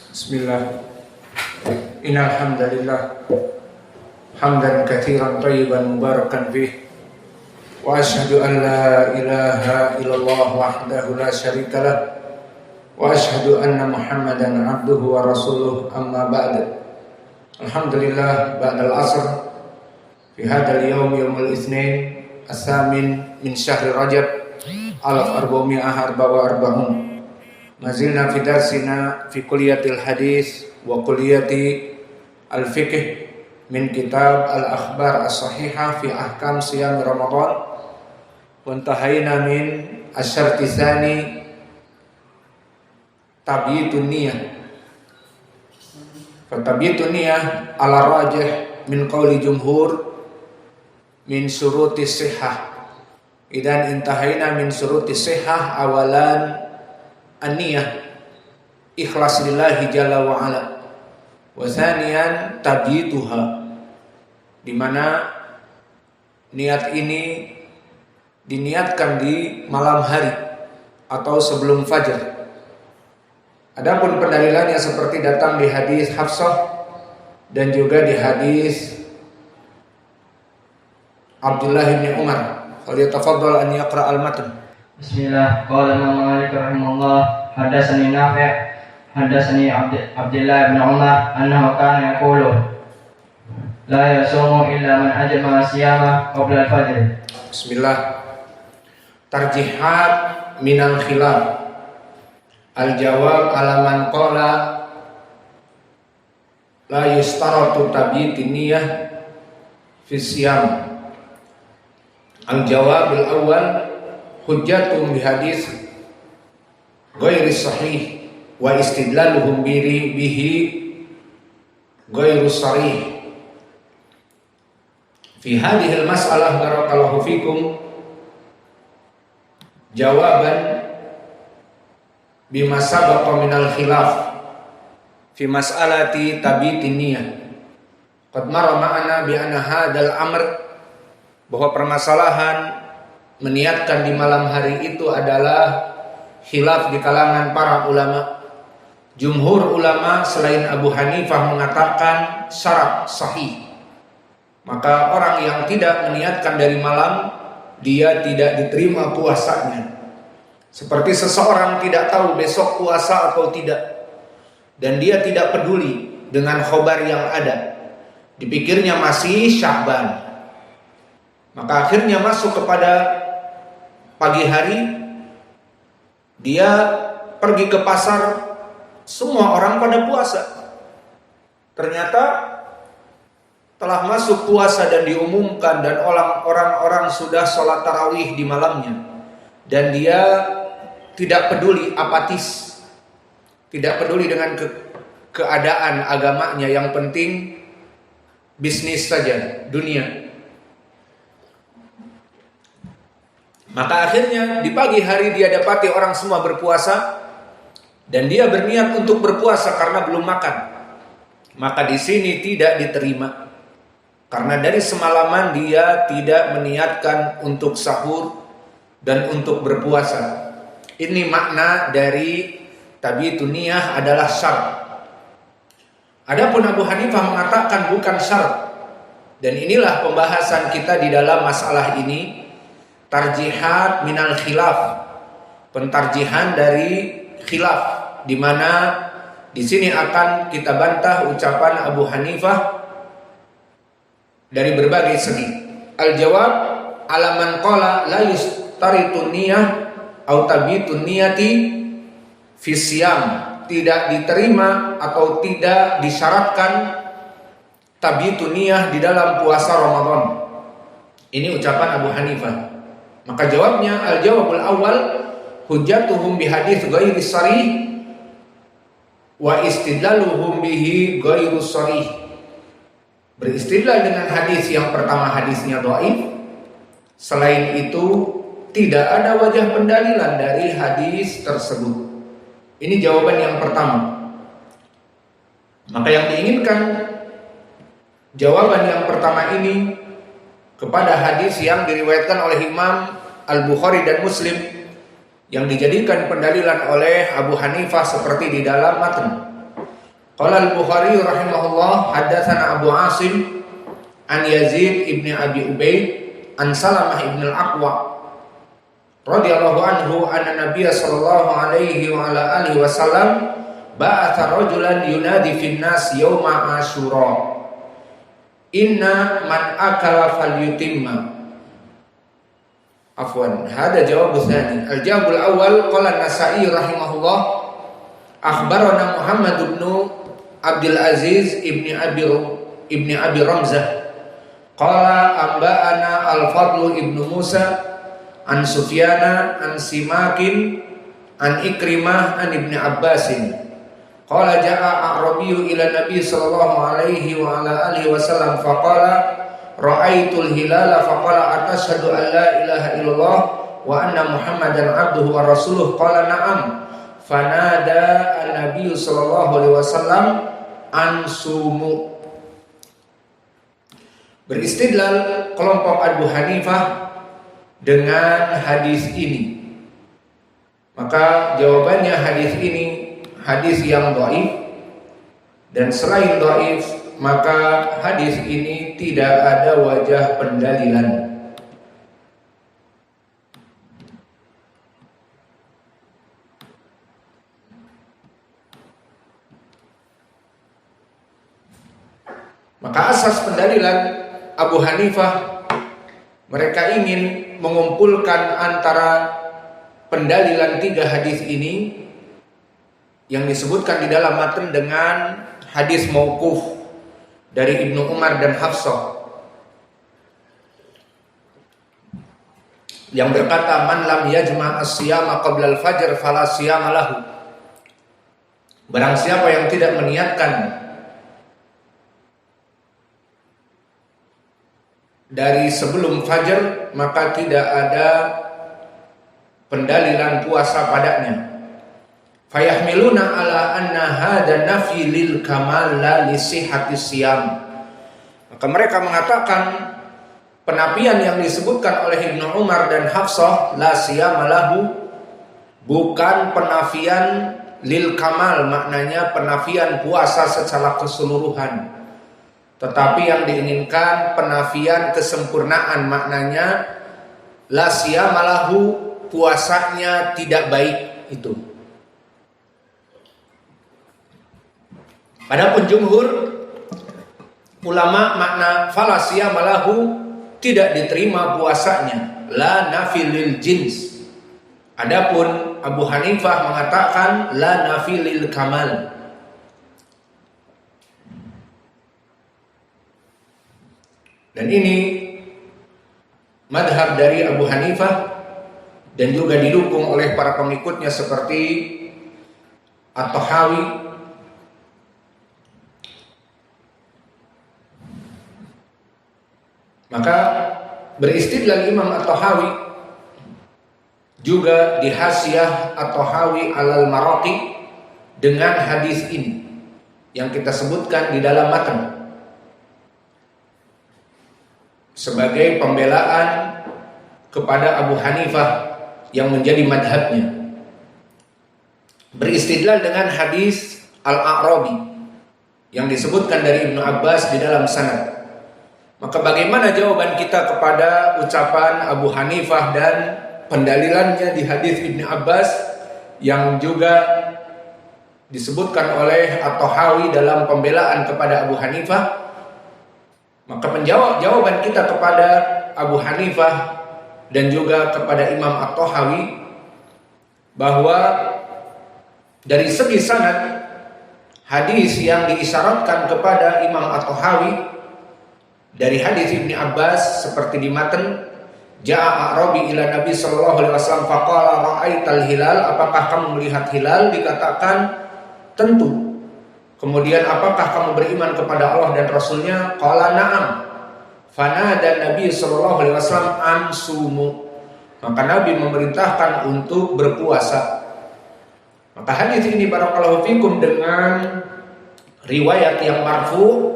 Bismillah. Innal hamdalillah hamdan katsiran thayyiban mubarakan fih. Wa asyhadu an la ilaha illallah wahdahu la syarikalah. Wa asyhadu anna Muhammadan abduhu wa rasuluh, amma ba'd. Alhamdulillah ba'dal asr fi hadzal yaum yaumul itsnain as-samin min syahri Rajab 1444. Mazilna fi darsina fi kulliyatil hadis wa kulliyati al-fiqh min kitab al-akhbar as-sahihah fi ahkam siyam Ramadan. Wa intahayna min asy-syarti tsani tabyitun niyah. Fa tabyitun niyah ala rajih min qauli jumhur min syurutis sihhah. Idan intahayna min syurutis sihhah awalan an-niyah ikhlas lillahi jalla wa ala, wa thaniyan tabyituha, di mana niat ini diniatkan di malam hari atau sebelum fajar. Adapun pendalilannya seperti datang di hadis Hafsah dan juga di hadis Abdullah bin Umar. Falyatafaddal an yaqra al-matn. Bismillah. Qala Imam Malik rahimahullah, hadatsani Nafi', hadatsani Abdullah bin Umar annahu kana yaqulu la yasumu illa man ajma siyama qabla al-fajr. Bismillah. Tarjihat minal khilaf. Al-jawab ala man qala la yustaratu tabyitun niyah fi siyam. Al-jawab al-awwal hujjatun bi hadis ghairi sahih wa istidlaluhum bihi ghairu sarih. Fi hadhihi al-mas'alah barakallahu fikum jawaban bima sabaqa minal khilaf fi mas'alati tabitin niyah. Qad mara ma'ana bi anna hadzal amr, bahwa permasalahan meniatkan di malam hari itu adalah khilaf di kalangan para ulama. Jumhur ulama selain Abu Hanifah mengatakan syarat sahih. Maka orang yang tidak meniatkan dari malam, dia tidak diterima puasanya. Seperti seseorang tidak tahu besok puasa atau tidak, dan dia tidak peduli dengan khobar yang ada. Dipikirnya masih Sya'ban. Maka akhirnya masuk kepada pagi hari, dia pergi ke pasar, semua orang pada puasa. Ternyata telah masuk puasa dan diumumkan, dan orang-orang sudah sholat tarawih di malamnya, dan dia tidak peduli, apatis, tidak peduli dengan keadaan agamanya, yang penting bisnis saja, dunia. Maka akhirnya di pagi hari dia dapati orang semua berpuasa, dan dia berniat untuk berpuasa karena belum makan. Maka di sini tidak diterima, karena dari semalaman dia tidak meniatkan untuk sahur dan untuk berpuasa. Ini makna dari tabyitun niyah adalah syarat. Adapun Abu Hanifah mengatakan bukan syarat. Dan inilah pembahasan kita di dalam masalah ini. Tarjihat minal khilaf, pentarjihan dari khilaf, di mana di sini akan kita bantah ucapan Abu Hanifah dari berbagai segi. Al-jawab ala man qala la yustaritun niyah au tabyitun niyati fi siyam, tidak diterima atau tidak disyaratkan tabyitun niyah di dalam puasa Ramadan. Ini ucapan Abu Hanifah. Maka jawabnya, al-jawabul awal hujjatuhum bihadits ghairi sarih wa istidlaluhum bihi ghairu sarih. Beristidlal dengan hadis yang pertama, hadisnya dhaif. Selain itu tidak ada wajah pendalilan dari hadis tersebut. Ini jawaban yang pertama. Maka yang diinginkan jawaban yang pertama ini kepada hadis yang diriwayatkan oleh Imam Al-Bukhari dan Muslim, yang dijadikan pendalilan oleh Abu Hanifah seperti di dalam matan. Qala al-Bukhari rahimahullah haddatsana Abu Asim an Yazid ibn Abi Ubaid an Salamah ibn al-Aqwa radhiyallahu anhu anna Nabiy sallallahu alaihi wa ala alihi wasallam ba'atha rajulan yunadi fin nas yauma Asyura inna man akala falyutimma. Afwan, hada jawab tsani. Al-jawab al-awwal qala an-Nasa'i rahimahullah akhbarana Muhammad ibn Abdul Aziz ibn Abi Ramzah qala amba'ana Al-Fadl ibn Musa an Sufyana an Simakin an Ikrimah an Ibn Abbasin qala ja'a A'rabiyyu ila Nabi sallallahu alaihi wa ala alihi wasallam faqala ra'aitul hilala faqala atashhadu an la ilaha illallah wa anna Muhammadan abduhu wa rasuluh qala na'am fanada an-nabiy sallallahu alaihi wasallam ansumu. Beristidlal kelompok Abu Hanifah dengan hadis ini, maka jawabannya hadis ini hadis yang dhaif, dan selain dhaif maka hadis ini tidak ada wajah pendalilan. Maka asas pendalilan Abu Hanifah, mereka ingin mengumpulkan antara pendalilan 3 hadis ini yang disebutkan di dalam matan dengan hadis mauquf dari Ibnu Umar dan Hafsah yang berkata man lam yajma' as-siyama qabla al-fajr fala siyama lahu. Barang siapa yang tidak meniatkan dari sebelum fajar maka tidak ada pendalilan puasa padanya. Fayahmiluna ala anna hada nafi lil kamal la li sihhati siyam. Maka mereka mengatakan penafian yang disebutkan oleh Ibnu Umar dan Hafsah la siyama lahu bukan penafian lil kamal, maknanya penafian puasa secara keseluruhan, tetapi yang diinginkan penafian kesempurnaan, maknanya la siyama lahu puasanya tidak baik itu. Adapun jumhur ulama makna fala siyama lahu tidak diterima puasanya, la nafilil jins. Adapun Abu Hanifah mengatakan la nafilil kamal. Dan ini madhab dari Abu Hanifah dan juga didukung oleh para pengikutnya seperti At-Tahawi. Maka beristidlal Imam At-Tahawi juga di Hasyiah At-Tahawi alal Maraqi dengan hadis ini yang kita sebutkan di dalam matan sebagai pembelaan kepada Abu Hanifah yang menjadi madhabnya. Beristidlal dengan hadis Al-A'rabi yang disebutkan dari Ibnu Abbas di dalam sanad. Maka bagaimana jawaban kita kepada ucapan Abu Hanifah dan pendalilannya di hadis Ibnu Abbas yang juga disebutkan oleh At-Tahawi dalam pembelaan kepada Abu Hanifah? Maka jawaban kita kepada Abu Hanifah dan juga kepada Imam At-Tahawi bahwa dari segi sanad hadis yang diisyaratkan kepada Imam At-Tahawi dari hadis Ibnu Abbas seperti di matan, ja'a A'rabi ila Nabi sallallahu alaihi wasallam faqala ra'aital hilal, apakah kamu melihat hilal? Dikatakan tentu. Kemudian apakah kamu beriman kepada Allah dan Rasulnya? Qala na'am. Fanada Nabi sallallahu alaihi wasallam ansumu. Maka Nabi memerintahkan untuk berpuasa. Maka hadis ini barakallahu fikum dengan riwayat yang marfu,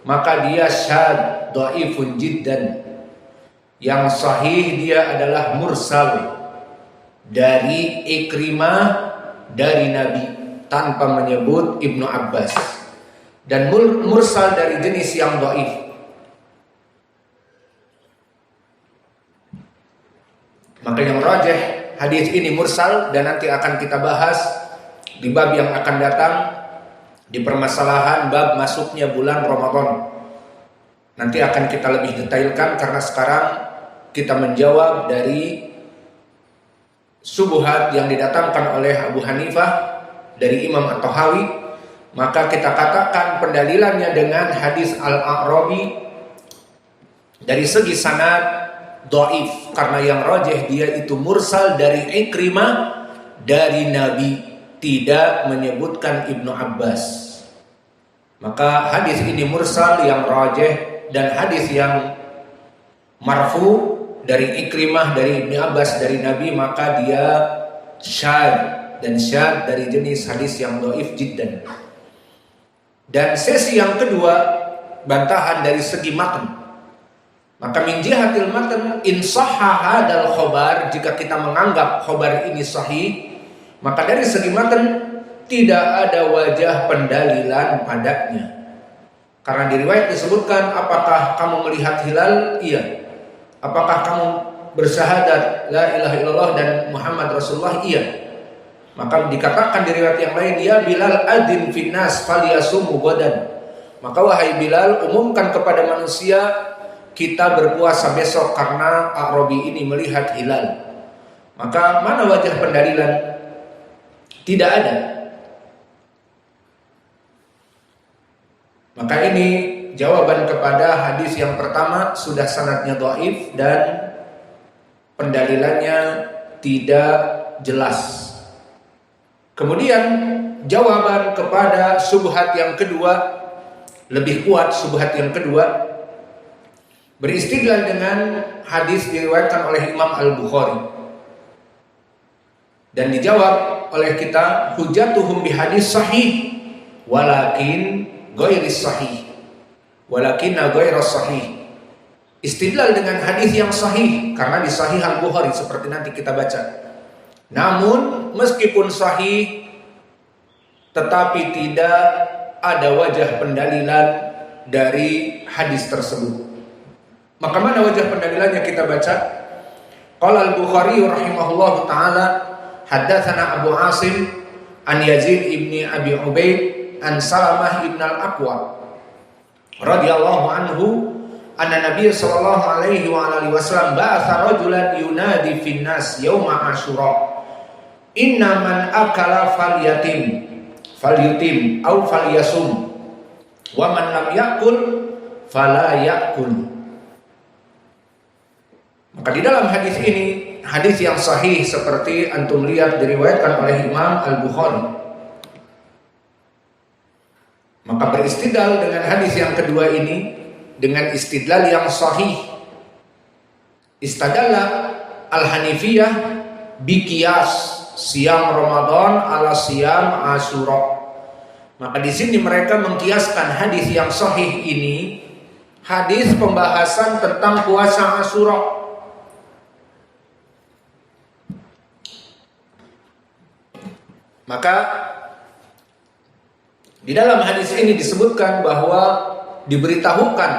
maka dia syadz dhaifun jiddan. Yang sahih dia adalah mursal dari Ikrimah dari Nabi, tanpa menyebut Ibnu Abbas, dan mursal dari jenis yang dhaif. Maka yang rajih hadis ini mursal, dan nanti akan kita bahas di bab yang akan datang di permasalahan bab masuknya bulan Ramadan. Nanti akan kita lebih detailkan, karena sekarang kita menjawab dari subuhat yang didatangkan oleh Abu Hanifah dari Imam At-Tahawi. Maka kita katakan pendalilannya dengan hadis Al-A'rabi dari segi sanad dhaif, karena yang rajih dia itu mursal dari Ikrimah dari Nabi, tidak menyebutkan Ibnu Abbas. Maka hadis ini mursal yang rajih, dan hadis yang marfu dari Ikrimah dari Ibnu Abbas dari Nabi, maka dia syadz, dan syadz dari jenis hadis yang dhaif jiddan. Dan sesi yang kedua, bantahan dari segi matan. Maka min jihatil matan in sahha hadzal khabar, jika kita menganggap khabar ini sahih, maka dari segi matan tidak ada wajah pendalilan padanya. Karena di riwayat disebutkan, apakah kamu melihat hilal? Iya. Apakah kamu bersyahadat la ilaha illallah dan Muhammad Rasulullah? Iya. Maka dikatakan di riwayat yang lain, ya Bilal adzin finnas falyasumu ghadan. Maka wahai Bilal, umumkan kepada manusia kita berpuasa besok karena A'rabi ini melihat hilal. Maka mana wajah pendalilan? Tidak ada. Maka ini jawaban kepada hadis yang pertama, sudah sanadnya dhaif dan pendalilannya tidak jelas. Kemudian jawaban kepada syubhat yang kedua, lebih kuat syubhat yang kedua, beristidlal dengan hadis diriwayatkan oleh Imam Al-Bukhari. Dan dijawab oleh kita, hujjatuhum bihadis sahih walakin ghairis sahih, walakinna ghairas sahih. Istidlal dengan hadis yang sahih, karena di Sahih Al-Bukhari seperti nanti kita baca. Namun meskipun sahih, tetapi tidak ada wajah pendalilan dari hadis tersebut. Maka mana wajah pendalilannya kita baca? Qala Al-Bukhari rahimahullahu taala, haddatsana Abu Asim an Yazid ibni Abi Ubaid an Salamah ibn al-Aqwa radhiyallahu anhu anna Nabiy sallallahu alaihi wa alihi wasallam ba'atha rajulan yunadi fin nas yauma Asyura, inna man akala falyutim aw falyasum wa man lam yakul fala yakul. Maka di dalam hadis ini, hadis yang sahih seperti antum lihat diriwayatkan oleh Imam Al-Bukhari. Maka beristidlal dengan hadis yang kedua ini dengan istidlal yang sahih. Istadalla Al-Hanifiyah biqiyas siam Ramadan ala siam Asyura. Maka di sini mereka mengkiaskan hadis yang sahih ini, hadis pembahasan tentang puasa Asyura. Maka di dalam hadis ini disebutkan bahwa diberitahukan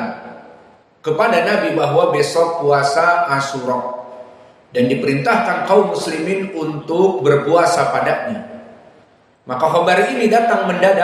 kepada Nabi bahwa besok puasa Asyura, dan diperintahkan kaum muslimin untuk berpuasa padanya. Maka khabar ini datang mendadak.